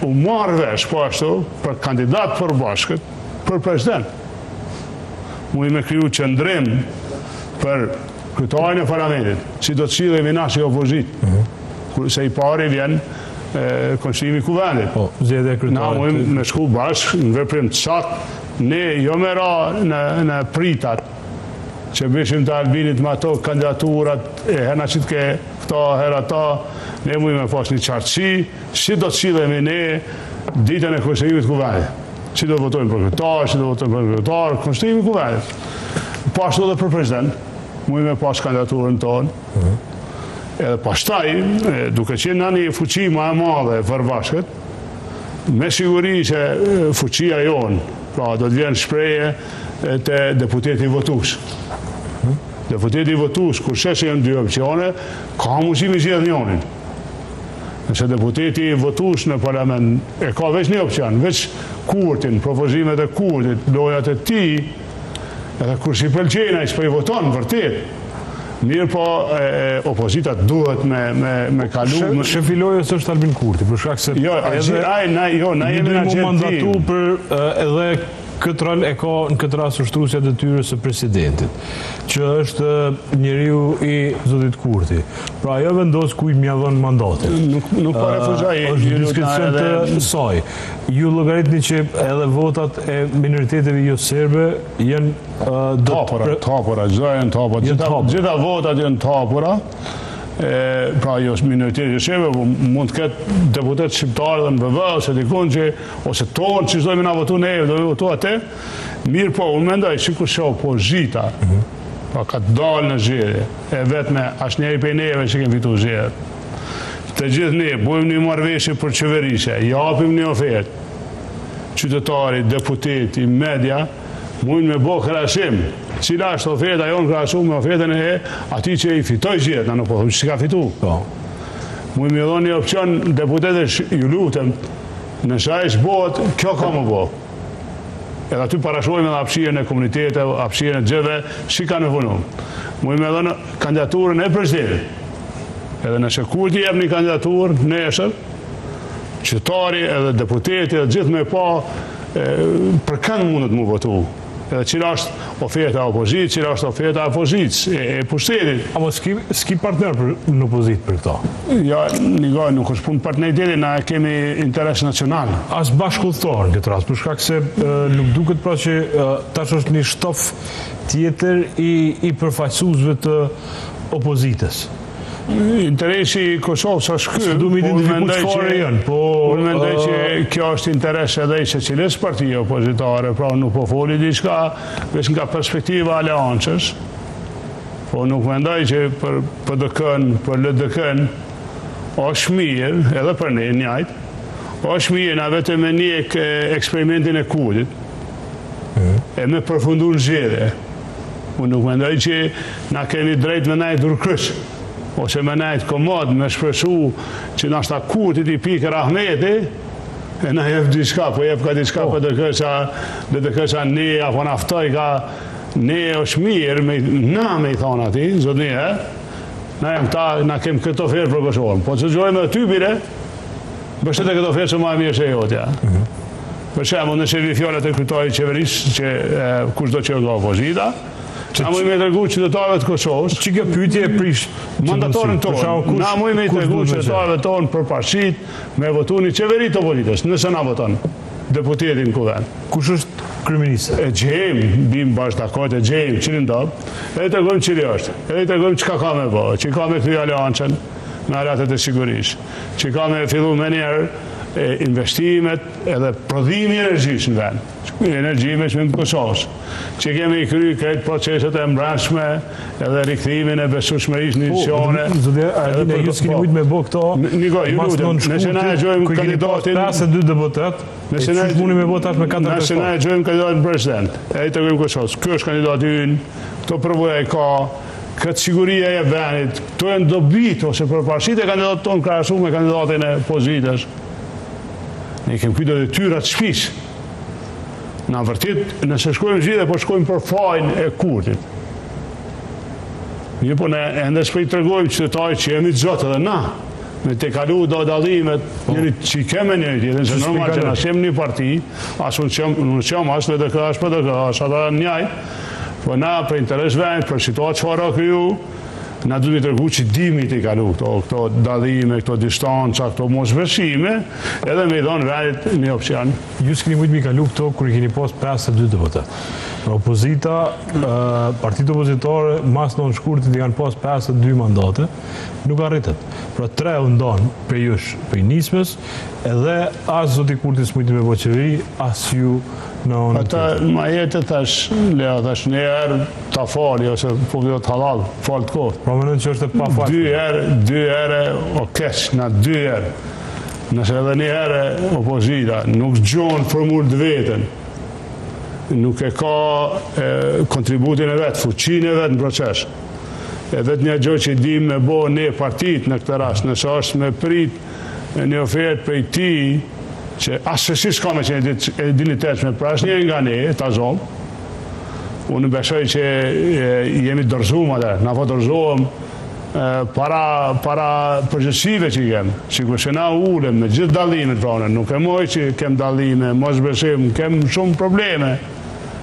u marrë vesh po ashtu për kandidat për bashkët për president. Muj me kriju qëndrim për kryetarin e parlamentit, si do të shihemi na si opozit. Se i pari vjen Konsilimi i Kuvendit. Na muj me shku bashkë në veprim të saktë, ne jo me ra në pritat që bishim të Albinit me ato kandidaturat e herna që të ke këta, hera ta, ne muj me pas një qartësi, si do të shihemi ne ditën e Konsilimit të Kuvendit. Si do të votojmë për kryetar, si do të votojmë për kryetar, Konsilimi i Kuvendit. Po ashtu edhe për president, muj me pas kandidaturën tonë. Edhe pastaj, duke qenë në një fuqi më e madhe për bashkët, me siguri që fuqia jonë, pra do të vjen shpreje të deputeti votues. Deputeti votues, kur sheshe janë dy opcione, ka mundësi me zgjedh njërin. Nëse deputeti votues në parlament e ka veç një opcion, veç Kurtin, propozimet e Kurtit, lojat e tij, edhe kur si pëlqejnë ai s'po i voton vërtet. Mirë po opozitat duhet me kalu... Shefi lojës është Albin Kurti, për shkak se... na jemi në agjentim. Mandatu për edhe këtë rol e ka në këtë rast ushtruesja e detyrës së presidentit, që është njeriu i zotit Kurti. Pra ajo vendos kujt m'ia dhon mandatin. Nuk po refuzoj. Është diskrecion të saj. Ju llogaritni që edhe votat e minoriteteve jo serbe janë tapura, janë tapura. Gjitha votat janë tapura. Pra jo minoriteti serbe, mund të ketë deputet shqiptarë dhe në BV, ose dikon që, ose tonë që zdojme na votu ne, do votu atë, mirë po, unë mendoj që ku shoh opozita, pa ka të dalë në zgjedhje, e vetme ashtë njeri për neve që kemë fitu zgjedhje. Të gjithë ne, bujmë një marrëveshje për qeverisje, japim një ofertë, qytetari, deputeti, media, mund me bo krahasim. Cila është oferta jonë krahasu me ofertën e ati që i fitoj zgjedhjet, na nuk po thëmë që si ka fitu. Mund me dhoni një opcion deputetësh, ju lutem, në shajsh bëhet, kjo ka më bo. Edhe aty parashojme dhe apshirën e komunitete, apshirën e gjëve, që ka në vënu. Mund me dhoni kandidaturën e presidentit. Edhe nëse Kurti jep një kandidaturë, nesër, qytetari edhe deputeti, edhe gjithë me pa, për kënd mundet mu votu. Edhe cila është oferta e opozitë, cila është oferta e opozitës, e pushtetit. Amo s'ki partner në opozitë për këta? Ja, një nuk është punë partneriteti, na kemi interes nacional. As bashkëllëtor në këtë rast, për shkak se nuk duket pra që tash është një shtof tjetër i përfaqësuesve të opozitës. Interesi i Kosovës është ky. Du me identifiku çfarë janë, po... Unë mendoj që kjo është interes edhe i secilës partije opozitare, pra nuk po foli diçka veç nga perspektiva aleancës, po nuk mendoj që për PDK-n, për LDK-n, është mirë, edhe për ne njëjtë, është mirë na vetëm me një eksperimentin e Kurtit, e me përfundu në zgjedhje. Unë nuk mendoj që na kemi drejt me najtë durkryç, ose me najtë komod, me shpresu që nashta Kurtit i pikër Ahmeti, e na jep diçka, po jep ka diçka për dhe kësa ne, apo naftoj ka ne është mirë, na me i thonë ati, zot një, na kem këtë oferë për Kosovën, po që gjojme dhe ty bire, bështet e këtë oferë që ma e mirë se jotja. Për shemë, nëse vi fjallet e kryetarit qeverisë, që kushdo që nga opozita, na muj me të regu qytetarëve të Kosovës. Që kjo pyetje e prish mandatorin tonë. Na muj me të regu qytetarëve tonë për parësit me votu një qeverit të opozitës, nëse na voton deputetin kuvend. Kush është kryeminist? E gjejmë, bim bashkë dakord, e gjejmë qërin dopë, edhe të regojmë qëri është, edhe të regojmë qëka ka me bo, që ka me këtë aleancën me aratet e sigurisë, që ka me fillu me njerë investimet edhe prodhimi energjisë në vend, energjime që në Kosovës, që kemi i kry këtë proceset e mbrashme edhe rikthimin e besueshmërisë në institucione. Zodje, ju s'kini ujtë me bo këto, nëse na e gjojmë kandidatin... 52 deputet, e që shmuni me bo tash me 4 deputet. Nëse na e gjojmë kandidatin president, e i të gjojmë Kosovës, kjo është kandidati ynë, këto përvoja i ka, këtë siguria e venit, këto e ndobit, ose për parësit e kandidatë tonë krahasu me kandidatin e pozitës. Ne kemë kujdo dhe tyrat shpis. Na vërtit, nëse shkojmë zhjide, po shkojmë për fajnë e Kurtit. Një po ne ende s'pëj të regojmë qytetarë që jemi të zotë edhe na. me të kalu do dalimet, njëri që i keme njëri tjetën, se normal që nësë jem një parti, asë unë qëmë, asë në DK, asë për DK, asë ata njaj, po na për interes vend, për situatë që fara kryu, na du të tërgu që dimi të i kalu këto dalime, këto distanca, këto mosbesime, edhe me i dhonë vendit një opcion. Ju s'keni mujtë mi kalu këto kër i keni pas 52 deputet. Pra opozita, partitë opozitare, mas në shkurtit i kanë pas 52 mandate, nuk arritet. Pra 3 u ndonë për jush për nismës, edhe as zoti Kurti s'mujti me bo qeveri, as ju në onë ata ma jetë thash, Lea, thash një herë ta fali, ose po vjo të halal, falë të kohët. Pra më nënë që është e pa falë. Dy herë, o kesh, na 2 herë. Nëse edhe një herë opozita nuk gjonë formur të vetën, nuk e ka kontributin e vetë, fuqin e vetë në proces. Edhe të një gjë që i dim me bo një partit në këtë rast, nëse është me prit një ofertë prej ti, që asësi s'ka me që e dilitetshme, pra është një nga ne, ta zomë. Unë besoj që jemi dërzumë atë, na po dërzumë para përgjësive që jem, që kërse na ulem me gjithë dalimet pranë, nuk e moj që kem dalime, mos besim, kem shumë probleme,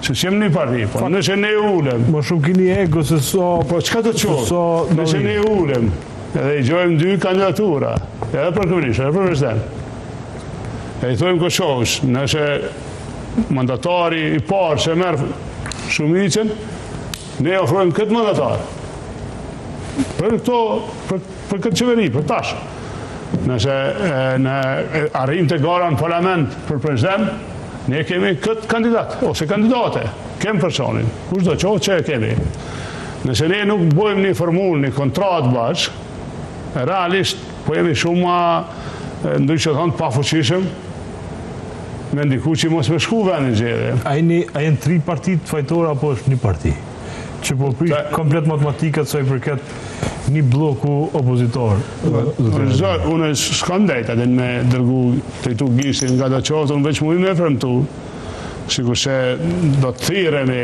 se që jem një parti, po nëse ne ulem. Më shumë kini ego se so... Po qka të qohë, nëse ne ulem, edhe i gjojmë 2 kandidatura, edhe për këmërish, edhe për president. E i thojmë Kosovës, nëse mandatari i parë që merë shumicën, ne ofrojmë këtë mandatar. Për këtë qeveri, për tash. Nëse arrim të gara në parlament për president, ne kemi këtë kandidat, ose kandidate, kemi personin, kush do qohë që e kemi. Nëse ne nuk bojmë një formul, një kontrat bashkë, realisht, po jemi shumë ma, ndryqë që thonë, pa fuqishëm, me ndiku që mos me shku vendin gjede. A jenë 3 partit fajtore, apo është një parti? Që po prish komplet matematikat sa i përket një bloku opozitor. Unë s'kam dejt atë me dërgu të i tu gjishtin nga të qoftë, unë veç mu i me fremtu, sikur se do të thiremi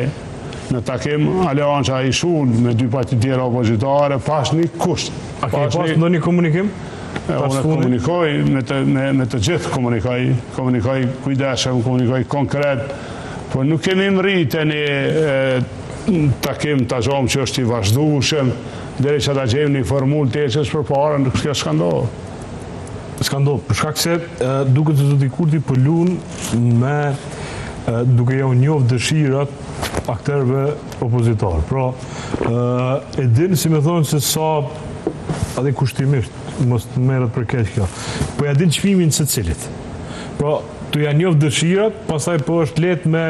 në takim aleanca i shumë me 2 partit tjera opozitare, pas një kusht. A keni pas ndo një komunikim? Unë komunikoj me të gjithë, komunikoj kujdeshëm, komunikoj konkret, por nuk kemi mritë një takim të zomë që është i vazhdushëm, deri që ta gjejmë një formull të eqës për para, nuk s'ka s'kandohë. S'kandohë, për shkak se duke të zoti Kurti pëllun me duke jau njofë dëshirat akterëve opozitarë. Pra, e dinë si me thonë se sa, adhe kushtimisht, mos të merët për keq kjo, po ja din çmimin se cilit. Pra, tu ja njoft dëshirat, pastaj po është lehtë me